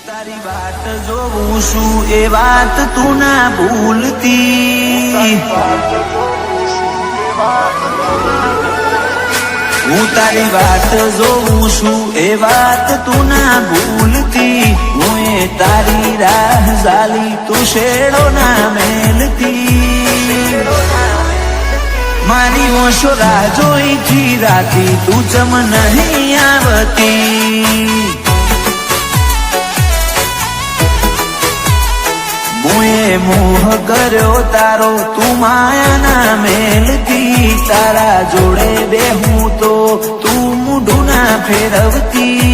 તારી વાત જોઉં છું એ વાત તું ના ભૂલતી, હું તારી વાત જોઉં છું એ વાત તું ના ભૂલતી, હું એ તારી રાહ ઝાલી તું શેડો ના મેલતી, મારી ઓશો રાહ જોઈ થી રાતી તું ચમ નહીં આવતી, મુએ મોહ કર્યો તારો તું માયાના મેલતી, તારા જોડે બેહું તો તું મૂઢું ના ફેરવતી,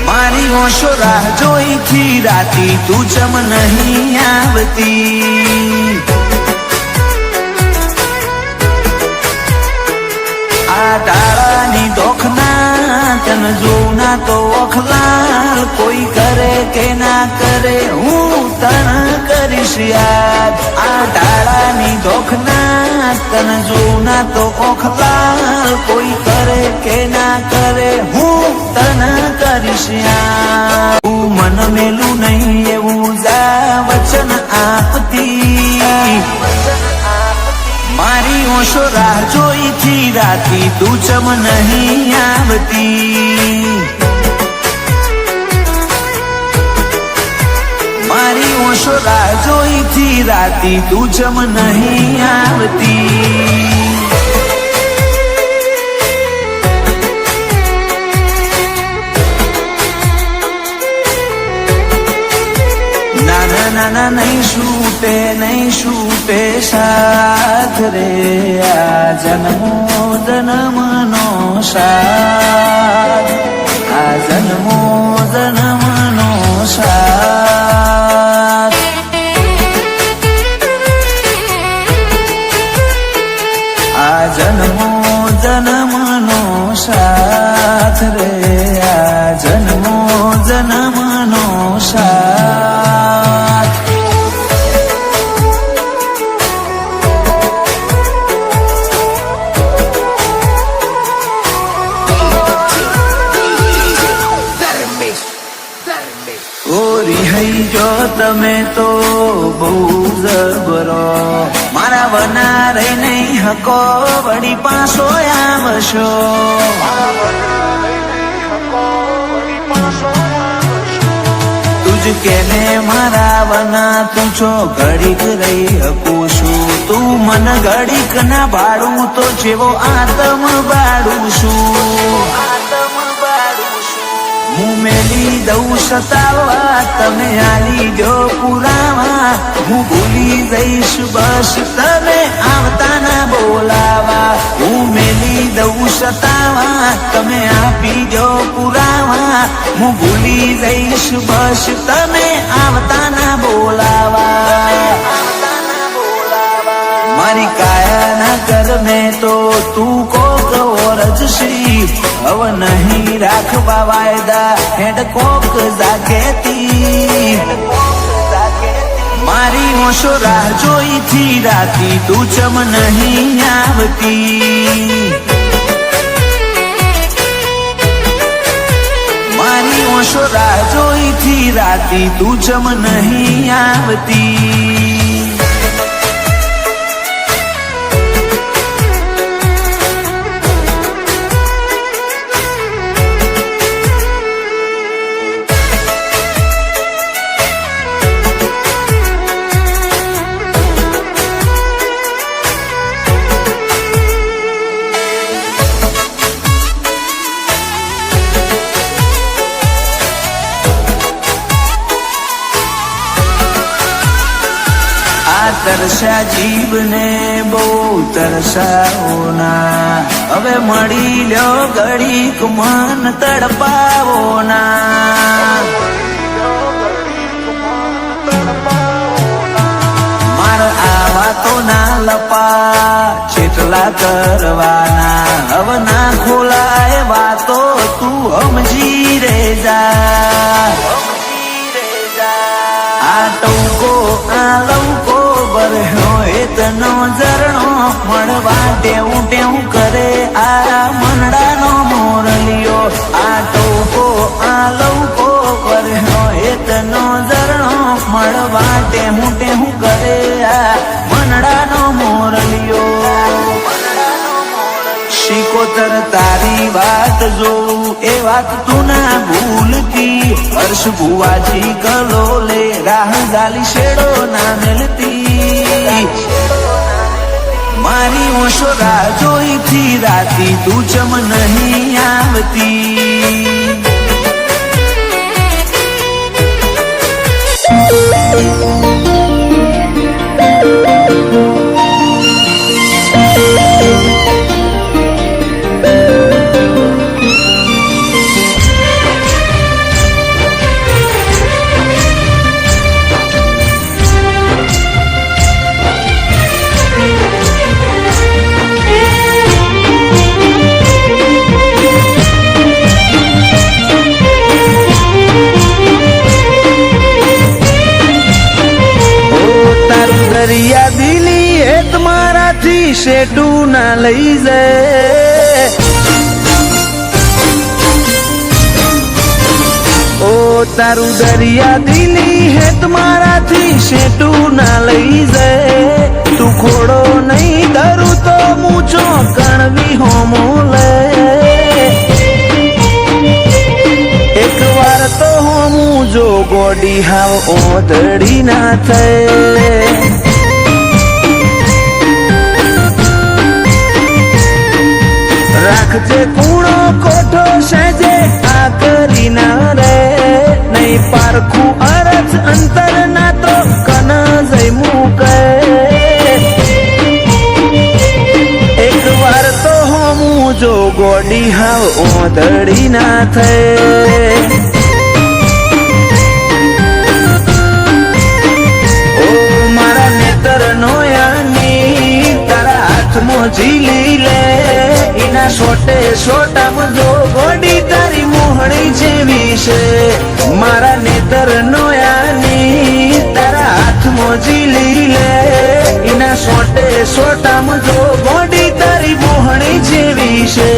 મારી ઓશો રાહ જોઈ થી રાતી તું ચમ નહીં આવતી, આ તારાની દોખના તન જોઉં ના તો ઓખલાલ, કોઈ કરે કે ના કરે હું તન કરીશ યાદ, આ તારાની દોખના તન જોઉં ના તો ઓખલાલ, કોઈ કરે કે ના કરે હું તન કરીશ યાદ, તું મન મેલું નહીં એવું જા વચન આપતી, મારી ઓશો રાહ જોઈ થી રાતી તું ચમ નહીં આવતી, મારી ઓશો રાહ જોઈ થી રાતી તું ચમ નહીં આવતી, નાના નહીં છૂટે સાથ રે, આ જન્મો જન્મનો સાથ, આ જન્મો જન્મનો સાથ, આ જન્મો જન્મનો સાથ રે, આ જન્મો જન્મનો સાથ, જો તમે તો બહુ જબરો, મારા વનારે નહીં હકો વળી પાછો આવશો, તુજ કેને મારા વના તું છો ઘડીક રહી હકું છું, તું મન ઘડીક ના ભાડું તો જેવો આતમ બાળું છું, હું મેલી દઉં સતાવા તમે આલી દો પુરાવા, હું ભૂલી જઈશ બસ તમે આવતા ના બોલાવા, હું મેલી દઉં સતાવા તમે આપી દો પુરાવા, હું ભૂલી જઈશ બસ તમે આવતા ના બોલાવા, મારી કાયાના કર્મે તો તું કોક ઓરજશી, હવે નહીં રાખવા વાયદા હેડ કોક જાગેતી, મારી ઓશો રાહ જોઈ થી રાતી તું ચમ નહીં આવતી, મારી ઓશો રાહ જોઈ થી રાતી તું ચમ નહીં આવતી, તરસા જીવને બહુ તરસાવો ના, હવે મળી લ્યો ઘડીક મન તડપાવો ના, મારો આવા તો ના લપા જેટલા કરવાના, હવે ના ખોલાય વાતો તું સમજી રે જા, આ ટૌકો આ લૌકો બરહો એતનો ઝરણો મળવા ટેવું ટેવું કરે આ મનડાનો મોરલિયો, આ ટૌકો આ લૌકો સિકોતર તારી વાત જોઉં એ વાત તું ના ભૂલતી હર્ષ ભુવાજી કલોલે રાહ ગાલી શેડો ના મેલતી મારી ઓશો રાહ જોઈથી રાતી તું ચમ નહીં આવતી દરિયા દિલી એ તમારાથી શેઠું ના લઈ જાય ઓ તારું દરિયા દિલી હે તમારાથી શેઠું ના લઈ જાય તું ખોડો નહીં ધરું તો મૂછો કણવી હોમો લે એક વાર તો હોમું જો ગોડી હાવ ઓધડી ના થાય રાખજે કૂણો કોઠો સજે આ કરી ના રે નહીં પારખું અરજ અંતર ના તો કન જઈ મૂકે એક વાર તો હોમું જો ગોડી હાવ ઓધડી ના થાય ઓ મારા નેતર નોયાની તારા હાથમાં ઝીલી લે એના સોટે સોટામાં જો ગોડી તારી મોહણી જેવી છે મારા નેતર નોયાની તારા હાથમાં ઝીલી લે એના સોટે સોટામાં જો ગોડી તારી મોહણી જેવી છે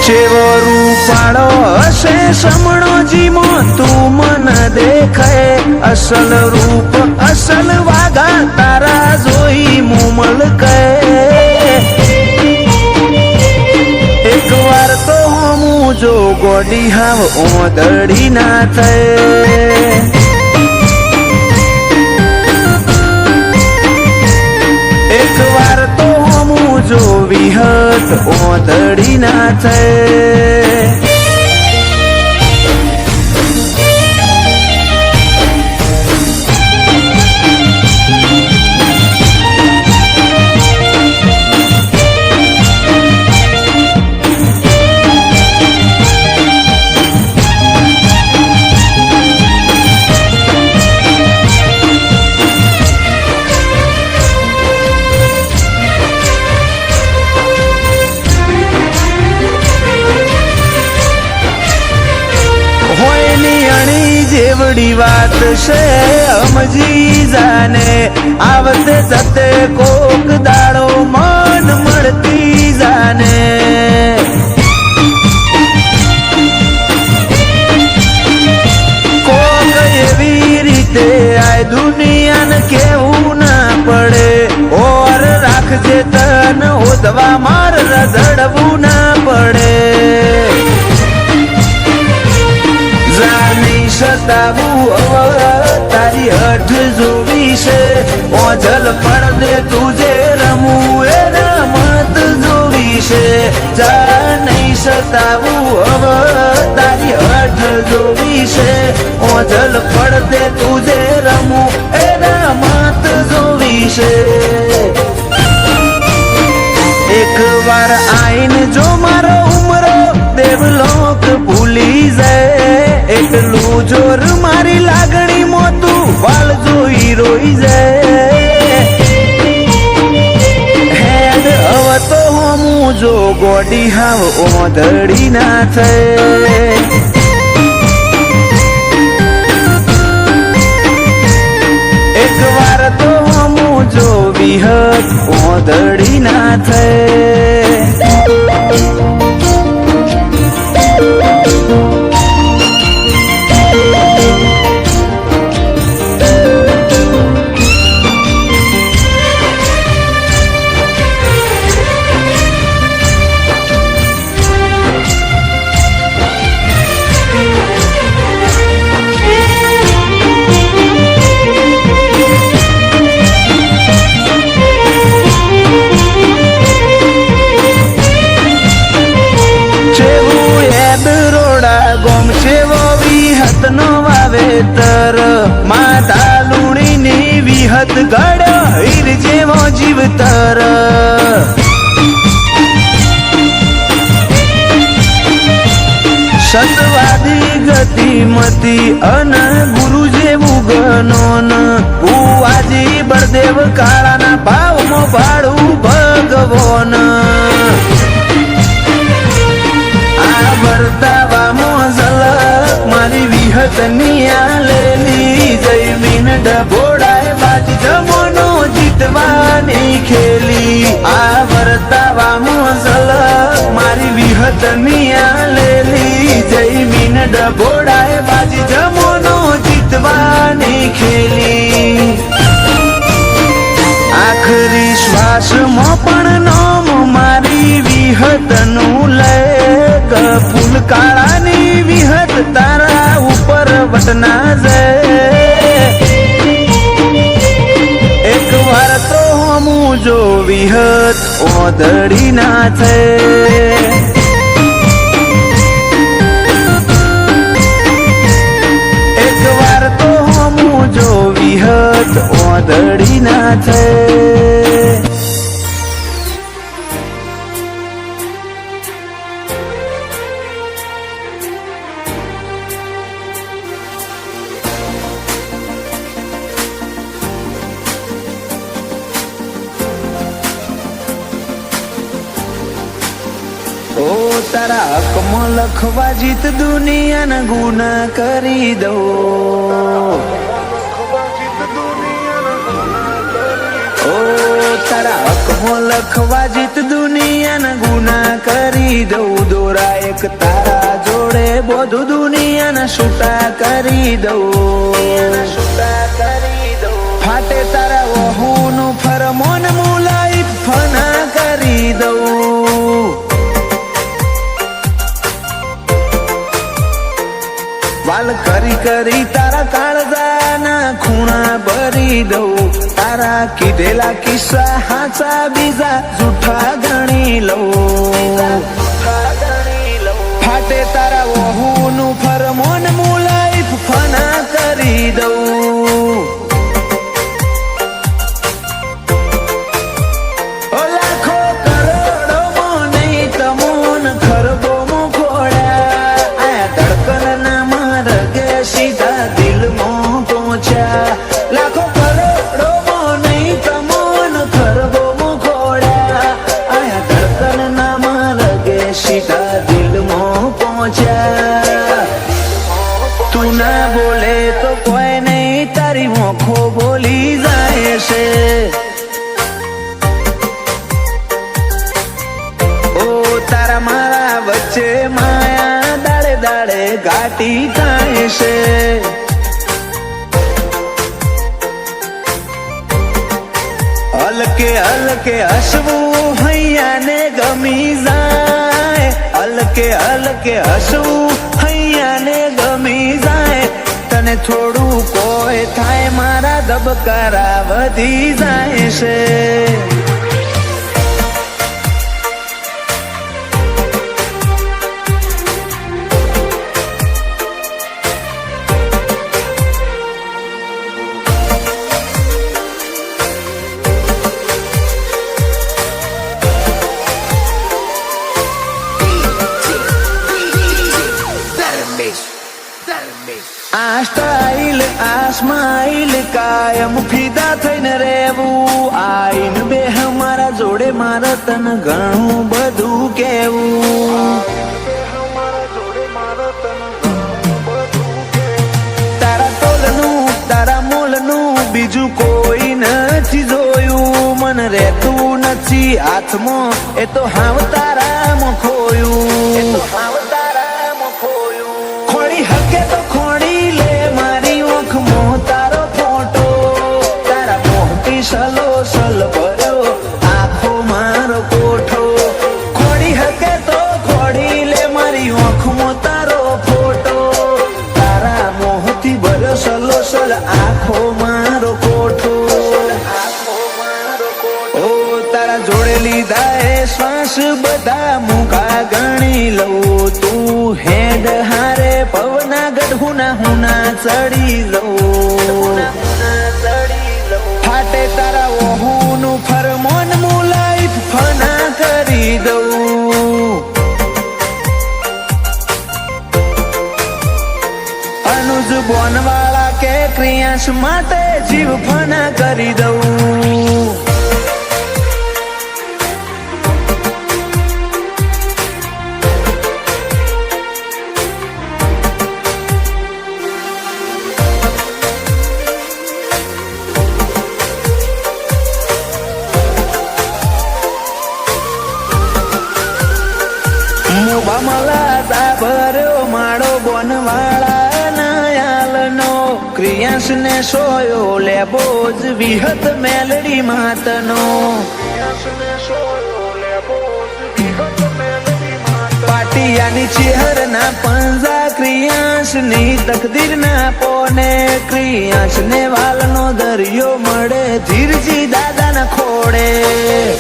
ચેવો રૂપાળો હશે સમણો જીમો તું મન દેખાય અસલ રૂપ અસલ વાગા તારા જોઈ મુમલ કહે એક વાર તો હોમું જો ગોડી હાવ ઓધડી ના થાય એક વાર તો હોમું જો વિહત ઓધડી ના થાય જેવડી વાત છે સમજી જાને આવતે જતે કોક દાડો મન મળતી જાને કોક એવી રીતે આ દુનિયાને કેવું ના પડે ઓર રાખજે તન ઓદવા માર રઝળવું ના પડે સતાવું તારી હઠ જોવી છે ઓઝલ પડદે તુજે રમવું એ રમત જોવી છે જા નહીં સતાવું તારી હઠ જોવી છે ઓઝલ પડદે તુજે રમવું એ રમત જોવી છે એક વાર આઈન જો મારો ઉમરો દેવલોક ભૂલી જાય એટલું જોર મારી લાગણી મોતું વાલ જોઈ રોઈ જાય હેડ હવે તો હોમું જો ગોડી હાવ ઓધડી ના થાય એક વાર તો હોમું જો વિહત ઓધડી ના થાય સતવાદી ગતિમતી અને ગુરુ જેવું ગણોન ભુવાજી બળદેવ કાળાના ભાવમાં ભાડું ભગવાન આ વર્તાવામાં ઝલક મારી વિહતની આલેલી જયમીન ડભોડાય બાજી જમોનો જીતવાની ખેલી આ વર્તાવામાં ઝલક મારી વિહતની આલેલી જયમીન ડભોડાય બાજી જમોનો જીતવાની ખેલી આખરી શ્વાસમાં પણ નામ મારી વિહતનું લે ફૂલ કાળાની વિહત તારા ઉપર વટના જાય એક વાર તો હમું જો વિહત ઓદડી ના થાય એક વાર તો હમું જો વિહત ઓદડી ના થાય ઓ તારા હકમાં લખવા જીત દુનિયાના ગુના કરી દો ઓ તારા હકમાં લખવા જીત દુનિયાના ગુના કરી દઉં દોરા એક તારા જોડે બધું દુનિયાના છૂટા કરી દઉં ફાટે તારા વહુનું ફરમોન મુલાઈ ફના કરી દઉં વાલ કરી કરી તારા કાળજાના ખૂણા ભરી દઉં તારા કીધેલા કિસ્સા હાચા બીજા જૂઠા ગણી લઉં ફાટે તારા વહુનું ફરમોન મુલાઈ ફના કરી દઉં લાખો કરોડોમાં નહીં તમોન ખરબોમાં ખોડ્યા આયા ધડકનના સીધા દિલમાં પહોંચ્યા લાખો કરોડોમાં નહીં તમોન ખરબોમાં ખોડ્યા આયા ધડકનના માર્ગે સીધા દિલમાં પહોંચ્યા તું ના બોલે તો કોઈ નહીં તારી મોખો બોલી જાય છે ઓ તારા મારા વચ્ચે માયા દાડે દાડે ઘાટી થાય છે હલકે હલકે હસવું હૈયાને ગમી જાય હલકે હલકે હસવું હૈયાને ગમી જાય તને થોડું કોઈ થાય મારા ધબકારા વધી જાય છે આ સ્ટાઇલ આ સ્માઇલ કાયમ ફીદા થઈને રહેવું આઈન બે મારા જોડે મારે તને ઘણું બધું કેવું તારા તોલનું તારા મોલનું બીજું કોઈ નથી જોયું મને રહેતું નથી હાથમાં એ તો હાવ તારામાં ખોયું ખોડી હકે તો ખોડી લે મારી ઓખમાં તારો ફોટો તારા મોટી સલો સલ ભર્યો આખો મારો કોઠો ખોડી હકે તો ખોડી લે મારી ઓખમાં તારો ફોટો તારા મોહથી ભર્યો સલો સલ આખો મારો કોઠો ઓ તારા જોડે લીધા એ શ્વાસ બધા મુકા ગણી લઉં તું હેડ હારે પવના ગઢુના હુના ચડી લઉં ફાટે તારા ઓહુનું ફરમોન મુલાઈ ફના કરી દઉં રોજ બોનવાળા કે ક્રિયાંશ માટે જીવ ફના કરી દઉં. ભર્યો માળો બોનવાળા નાયાલનો ક્રિયાંશ ને સોયો લેબો જ વિહત મેલડી માતનો. પાટિયાની ચેહરના પંજા ક્રિયાંશ ની તકદીર ના પોને ક્રિયાંશ ને વાલનો દરિયો મળે ધીરજી દાદા ના ખોડે.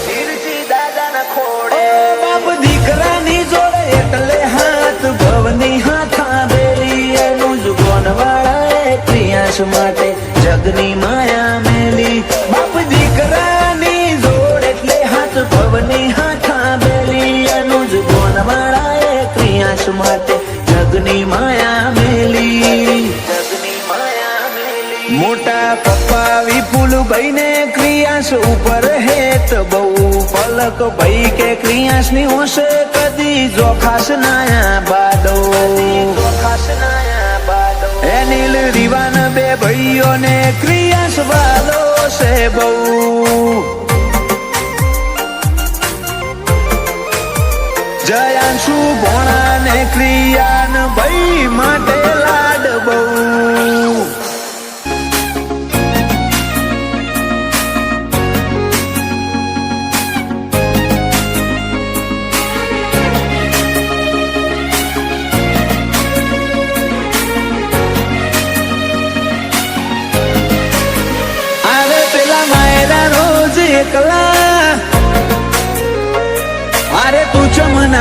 ધીરજી દાદા ના ખોડે બાપ દીકરાની જોડે એટલે હાથ ભવની હાથા બેરી એનું જ બોનવાળાએ ક્રિયાંશ માટે જગની માયા મેલી. બાપ દીકરાની જોડ એટલે હાથ ભવની હાથા બેરી એનું જ બોનવાળાએ ક્રિયાંશ માટે જગની માયા મેલી. જગની માયા મેલી. મોટા પપ્પા વિપુલભાઈ ને ક્રિયાંશ ઉપર હેત બહુ પલક ભાઈ કે ક્રિયાંશ ની હોશે કદી જોખાશ નાયા બાડો. એનિલ રીવાન બે ભાઈઓ ને ક્રિયાંશ વાલો છે બહુ. જયાંશુ ભોણા ને ક્રિયાન ભાઈ માટે લાડ બહુ. એકલા અરે તું ચમના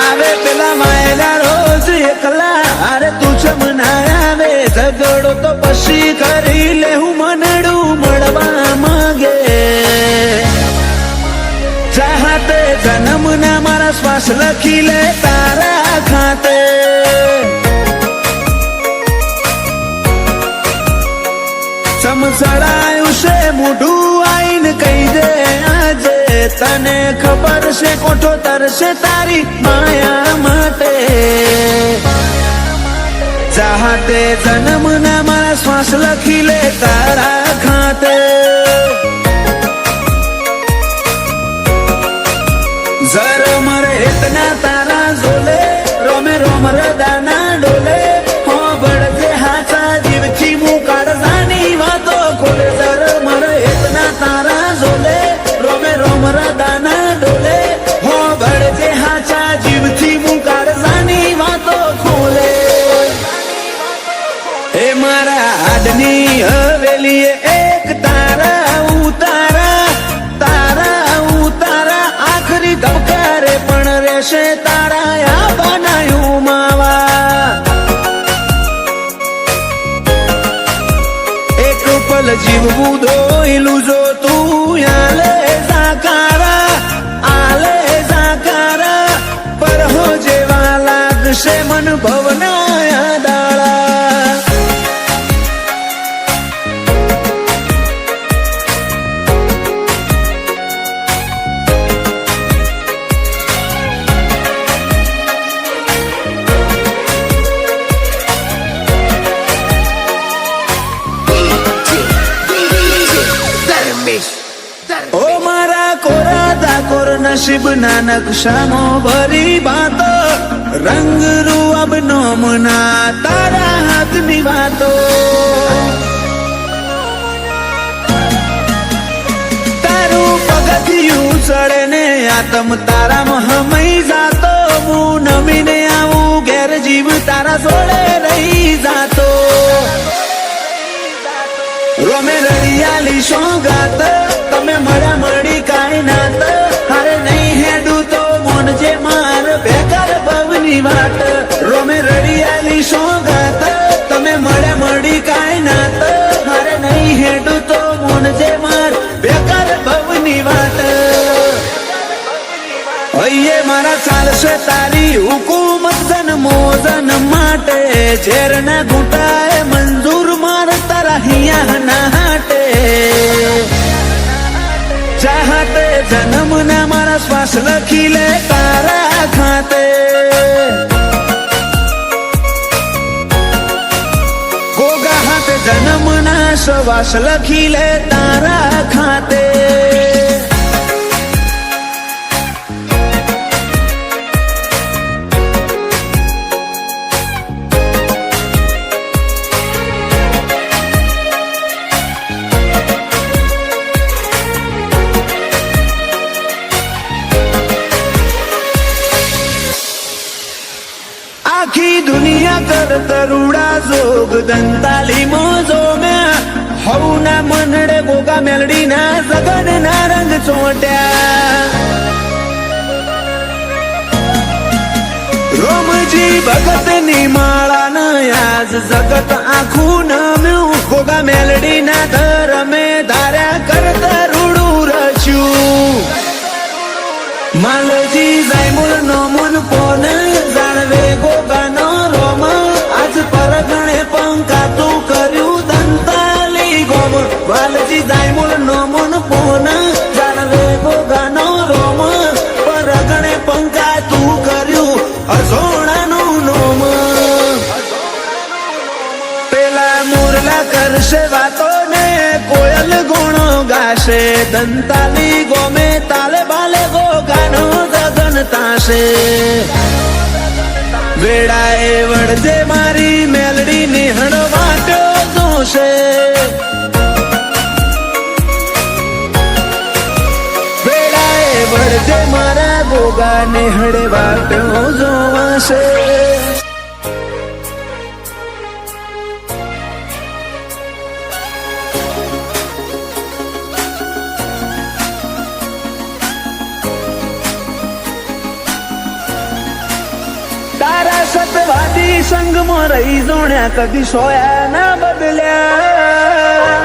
આવે પેલા માયલા રોજ એકલા અરે તું ચમના આવે. ઝઘડો તો પછી કરી લે હું મનડું મળવા માંગે. ચાહતે જન્મ ના મારા શ્વાસ લખી લે તારા ખાતે. સમસડાયું છે મોઢું આઈને કહી દે આજે તને ખબર છે કોઠો તરશે તારી માયા માટે. ચાહતે જન્મ ના મારા શ્વાસ લખી લે તારા ખાતે. જર મરે ઇતના તારા ઝોલે રોમે રોમ રદાના ડોલે. હો બળજે હાચા જીવથી મું કાઢવાની વાતો ખોલે. જર મરે ઇતના તારા ઝોલે રોમે રોમ રદાના ડોલે. હો બળજે હાચા જીવથી મું કાઢવાની વાતો ખોલે. એ મારા આડની હવેલીએ એક તારા ઉતારા તારા ઉતારા આખરી ધબકારે પણ રહેશે તારા આ બનાયું માવા. એક પલ જીવવું દોયલું જો તું આલે સાકારા પર હો જેવા લાગશે મન ભવના દાળા. ઓ મારા કોરા દાકોર નસીબ ના નકશામાં ભરી વાતો રંગ રૂઅબ નોમના તારા હાથની વાતો. તારું પગથિયું ચડે ને આતમ તારામાં હમઈ જાતો. હું નમીને આવું ઘેર જીવ તારા જોડે રહી જાતો. રોમે રળિયાલી સોગાત તમે મળ્યા મળી કાંઈ નાત. હારે નહીં હેડું તો મોનજે માર બેકાર ભવની વાત. રોમે રળિયાલી સોગાત તમે મળ્યા મળી કાંઈ નાત. હારે નહીં હેડું તો મોનજે માર બેકાર ભવની વાત. હૈયે મારા ચાલશે તારી હુકુમત જન્મો જન્મ માટે ઝેરના ઘૂંટાએ મંજૂર માર તારા હિયા ના હાટે ચાહતે જન્મ ના મારા શ્વાસ લખી લે તારા ખાતે ગોગા હાથે જન્મ ના શ્વાસ લખી લે તારા ખાતે આખી દુનિયા કર તરુડા જોગ દંતાલી મોજો મેં હવના મનડે ગોગા મેલડી ના સગન ના રંગ ચોટ્યા રોમજી ભગત ની માળા ન આજ જગત આખું નમ્યું ગોગા મેલડી ના ધરમે ધાર્યા કર તરુડું રચ્યું માલજી જાયમુલ નો મન કોન જાણવે ગોગાનો રોમ આજ પરગણે પંકાતું કર્યું દંતાલી ગોમ માલજી જાયમુલ નો મન કોન જાણવે ગોગાનો રોમ પરગણે પંકાતું કર્યું અસોણાનું નોમ પેલા મુરલા કરશે વાતો ને કોયલ ગુણો ગાશે દંતાલી ગોમે તાલે બાલે ગોગાનો જગન તાશે વેળાએ વળજે મારી મેલડી નિહણ વાટો જોશે વેળાએ વળજે મારા ગોગા નિહળે વાટો જોવાશે તારા સતવાદી સંગમાં રહી જોણ્યા કદી સોયા ના બદલ્યા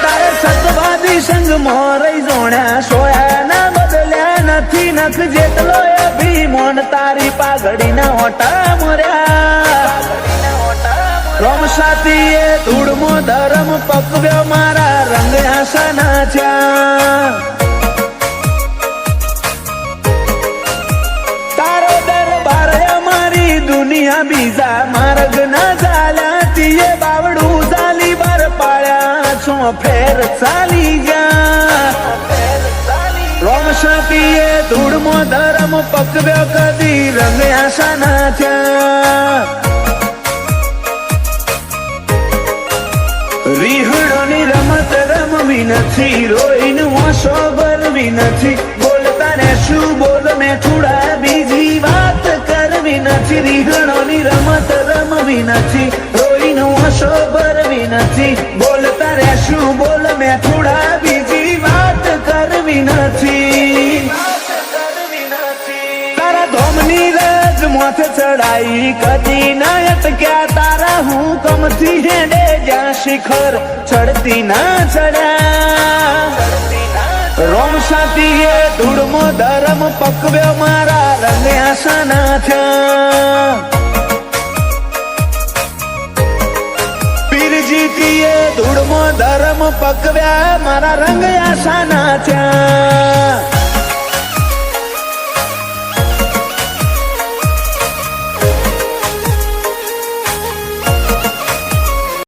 તારા સતવાદી સંગમાં રહી જોણ્યા સોયા ના બદલ્યા નથી નખ જેટલો અભિમાન તારી પાઘડી ના હોટા મર્યા રોમ સાથીએ ધૂળમો ધરમ પકવ્યો મારા રંગ આસાના થયા દુનિયા બીજા માર્ગ ના ચાલ્યા તીએ બાવડું ચાલી બાર પાડ્યા છો ફેર ચાલી ગયા રોમ શાંતિએ ધૂળમો ધરમ પકવ્યો કદી રંગ આશા ના થયા રીહડોની રમત રમવી નથી રોઈનું ઓછો ભરવી નથી બોલતા ને શું બોલ મેં થોડા બીજી વાત કરવી નથી રીહડોની રમત રમવી નથી રોઈનું ઓછો ભરવી નથી બોલતા રે શું બોલ મેં થોડા બીજી વાત કરવી નથી તારા ધોમની રજ માથે ચડાઈ કદી ના અટક્યા તારા હુકમથી હેડે જ્યાં શિખર ચડતી ના ચડ્યા રોમ સાથીએ ધૂળમો ધરમ પકવ્યો મારા રંગ આશા ના થયા પીરજીતીએ ધૂળમો ધરમ પકવ્યા મારા રંગ આશા ના થયા